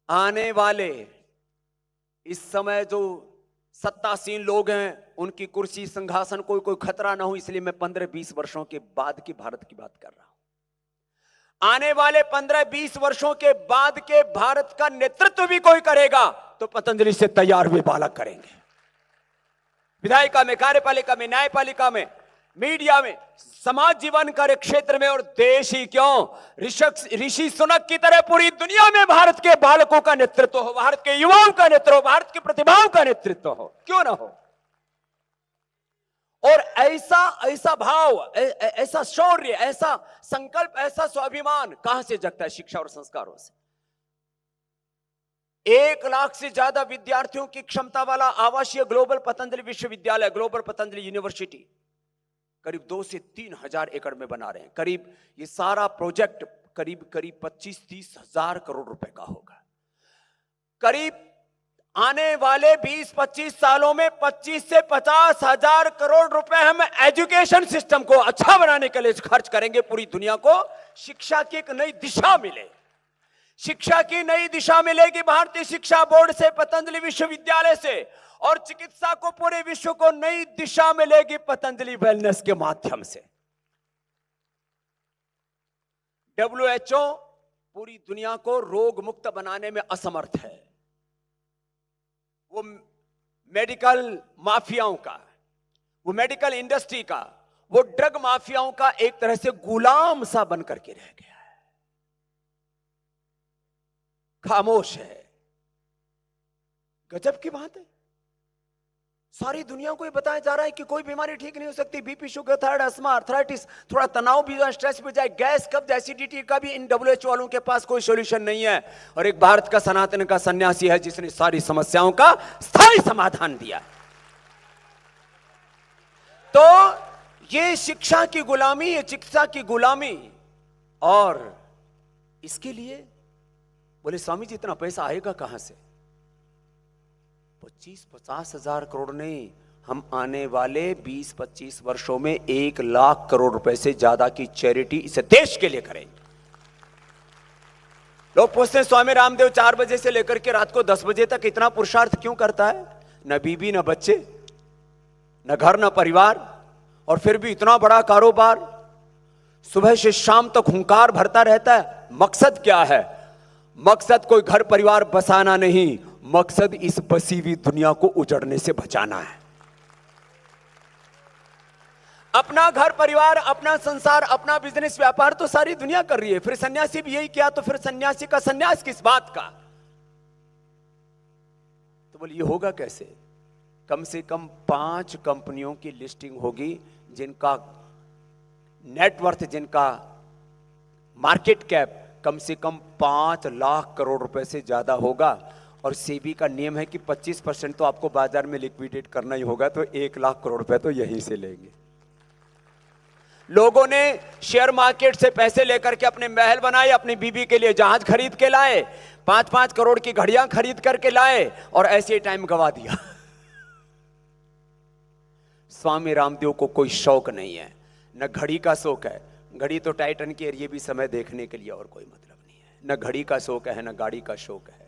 आने वाले इस समय जो सत्तासीन लोग हैं उनकी कुर्सी सिंहासन कोई खतरा ना हो, इसलिए मैं 15-20 वर्षों के बाद की भारत की बात कर रहा हूं। आने वाले 15-20 वर्षों के बाद के भारत का नेतृत्व भी कोई करेगा तो पतंजलि से तैयार हुए बालक करेंगे। विधायिका में, कार्यपालिका में, न्यायपालिका में, मीडिया में, समाज जीवन कार्य क्षेत्र में और देश ही क्यों ऋषि सुनक की तरह पूरी दुनिया में भारत के बालकों का नेतृत्व हो, भारत के युवाओं का नेतृत्व हो, भारत की प्रतिभाओं का नेतृत्व हो, क्यों ना हो। और ऐसा भाव, ऐसा शौर्य, ऐसा संकल्प, ऐसा स्वाभिमान कहां से जगता है? शिक्षा और संस्कारों से। 1 लाख से ज्यादा विद्यार्थियों की क्षमता वाला आवासीय ग्लोबल पतंजलि विश्वविद्यालय, ग्लोबल पतंजलि यूनिवर्सिटी करीब 2 से 3 हजार एकड़ में बना रहे हैं। करीब ये सारा प्रोजेक्ट करीब 25-30 हजार करोड़ रुपए का होगा। करीब आने वाले 20-25 सालों में 25 से 50 हजार करोड़ रुपए हम एजुकेशन सिस्टम को अच्छा बनाने के लिए खर्च करेंगे। पूरी दुनिया को शिक्षा की एक नई दिशा मिले, शिक्षा की नई दिशा मिलेगी भारतीय शिक्षा बोर्ड से, पतंजलि विश्वविद्यालय से, और चिकित्सा को पूरे विश्व को नई दिशा मिलेगी पतंजलि वेलनेस के माध्यम से। WHO पूरी दुनिया को रोग मुक्त बनाने में असमर्थ है। वो मेडिकल माफियाओं का, वो मेडिकल इंडस्ट्री का, वो ड्रग माफियाओं का एक तरह से गुलाम सा बन करके रह गया है, खामोश है। गजब की बात है। सारी दुनिया को ये बताया जा रहा है कि कोई बीमारी ठीक नहीं हो सकती। BP, sugar, thyroid, asthma, arthritis, थोड़ा तनाव भी जाए, स्ट्रेस भी जाए, गैस, कब्ज, एसिडिटी का भी इन WHO वालों के पास कोई सॉल्यूशन नहीं है। और एक भारत का सनातन का सन्यासी है जिसने सारी समस्याओं का स्थायी समाधान दिया। तो ये शिक्षा की गुलामी, ये चिकित्सा की गुलामी, और इसके लिए बोले स्वामी जी इतना पैसा आएगा कहां से? 25-50 हजार करोड़ नहीं, हम आने वाले 20-25 वर्षों में 1 लाख करोड़ रुपए से ज्यादा की चैरिटी इस देश के लिए करेंगे। लोग पूछते हैं स्वामी रामदेव 4 बजे से लेकर के रात को 10 बजे तक इतना पुरुषार्थ क्यों करता है? न बीबी, न बच्चे, न घर, न परिवार, और फिर भी इतना बड़ा कारोबार, सुबह से शाम तक हुंकार भरता रहता है। मकसद क्या है? मकसद कोई घर परिवार बसाना नहीं, मकसद इस बसी हुई दुनिया को उजड़ने से बचाना है। अपना घर परिवार, अपना संसार, अपना बिजनेस, व्यापार तो सारी दुनिया कर रही है। फिर सन्यासी भी यही किया, तो फिर सन्यासी का सन्यास किस बात का? तो बोलिए ये होगा कैसे? कम से कम 5 कंपनियों की लिस्टिंग होगी जिनका नेटवर्थ, जिनका मार्केट कैप कम से कम 5 लाख करोड़ रुपए से ज्यादा होगा। और सेबी का नियम है कि 25% तो आपको बाजार में लिक्विडेट करना ही होगा, तो 1 लाख करोड़ रुपए तो यहीं से लेंगे। लोगों ने शेयर मार्केट से पैसे लेकर के अपने महल बनाए, अपनी बीबी के लिए जहाज खरीद के लाए, 5-5 करोड़ की घड़ियां खरीद करके लाए, और ऐसे टाइम गवा दिया। स्वामी रामदेव को कोई शौक नहीं है, न घड़ी का शौक है। घड़ी तो टाइटन की, ये भी समय देखने के लिए, और कोई मतलब नहीं है। न घड़ी का शौक है, न गाड़ी का शौक है,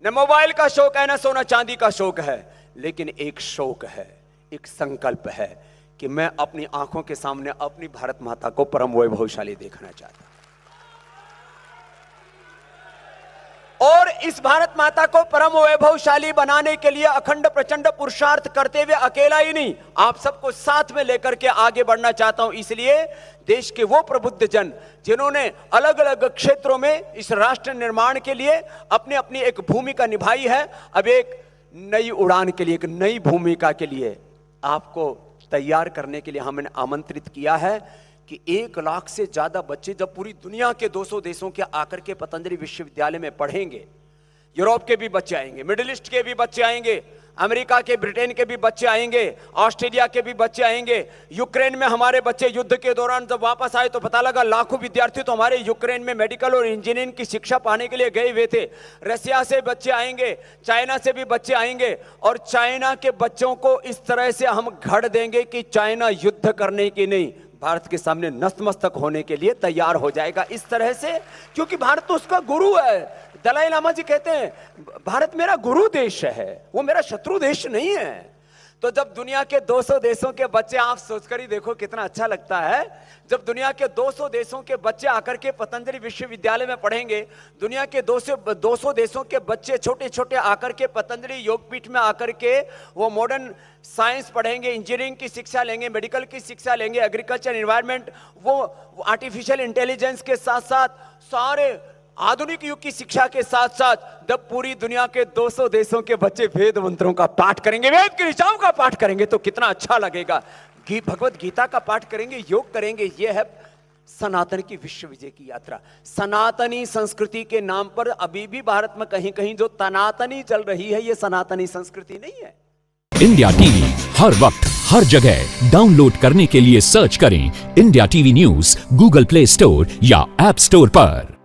न मोबाइल का शौक है, न सोना चांदी का शौक है। लेकिन एक शौक है, एक संकल्प है कि मैं अपनी आंखों के सामने अपनी भारत माता को परम वैभवशाली देखना चाहता हूं। और इस भारत माता को परम वैभवशाली बनाने के लिए अखंड प्रचंड पुरुषार्थ करते हुए अकेला ही नहीं, आप सबको साथ में लेकर के आगे बढ़ना चाहता हूं। इसलिए देश के वो प्रबुद्ध जन जिन्होंने अलग अलग क्षेत्रों में इस राष्ट्र निर्माण के लिए अपनी अपनी एक भूमिका निभाई है, अब एक नई उड़ान के लिए, एक नई भूमिका के लिए आपको तैयार करने के लिए हमने आमंत्रित किया है कि 1 लाख से ज्यादा बच्चे जब पूरी दुनिया के 200 देशों के आकर के पतंजलि विश्वविद्यालय में पढ़ेंगे, यूरोप के भी बच्चे आएंगे, मिडिल ईस्ट के भी बच्चे आएंगे, अमेरिका के, ब्रिटेन के भी बच्चे आएंगे, ऑस्ट्रेलिया के भी बच्चे आएंगे। यूक्रेन में हमारे बच्चे युद्ध के दौरान जब वापस आए तो पता लगा लाखों विद्यार्थी तो हमारे यूक्रेन में मेडिकल और इंजीनियरिंग की शिक्षा पाने के लिए गए हुए थे। रसिया से बच्चे आएंगे, चाइना से भी बच्चे आएंगे, और चाइना के बच्चों को इस तरह से हम घड़ देंगे कि चाइना युद्ध करने की नहीं, भारत के सामने नतमस्तक होने के लिए तैयार हो जाएगा इस तरह से, क्योंकि भारत तो उसका गुरु है। दलाई लामा जी कहते हैं भारत मेरा गुरु देश है, वो मेरा शत्रु देश नहीं है। तो जब दुनिया के 200 देशों के बच्चे, आप सोचकर ही देखो कितना अच्छा लगता है, जब दुनिया के 200 देशों के बच्चे आकर के पतंजलि विश्वविद्यालय में पढ़ेंगे, दुनिया के 200 देशों के बच्चे छोटे छोटे आकर के पतंजलि योगपीठ में आकर के वो मॉडर्न साइंस पढ़ेंगे, इंजीनियरिंग की शिक्षा लेंगे, मेडिकल की शिक्षा लेंगे, एग्रीकल्चर, एनवायरमेंट, वो आर्टिफिशियल इंटेलिजेंस के साथ साथ सारे आधुनिक युग की शिक्षा के साथ साथ जब पूरी दुनिया के 200 देशों के बच्चे वेद मंत्रों का पाठ करेंगे, वेद की ऋचाओं का पाठ करेंगे, तो कितना अच्छा लगेगा। भगवत गीता का पाठ करेंगे, योग करेंगे। यह है सनातन की विश्व विजय की यात्रा। सनातनी संस्कृति के नाम पर अभी भी भारत में कहीं कहीं जो तनातनी चल रही है, यह सनातनी संस्कृति नहीं है। इंडिया टीवी हर वक्त हर जगह डाउनलोड करने के लिए सर्च करें India TV news Google play store या ऐप स्टोर पर।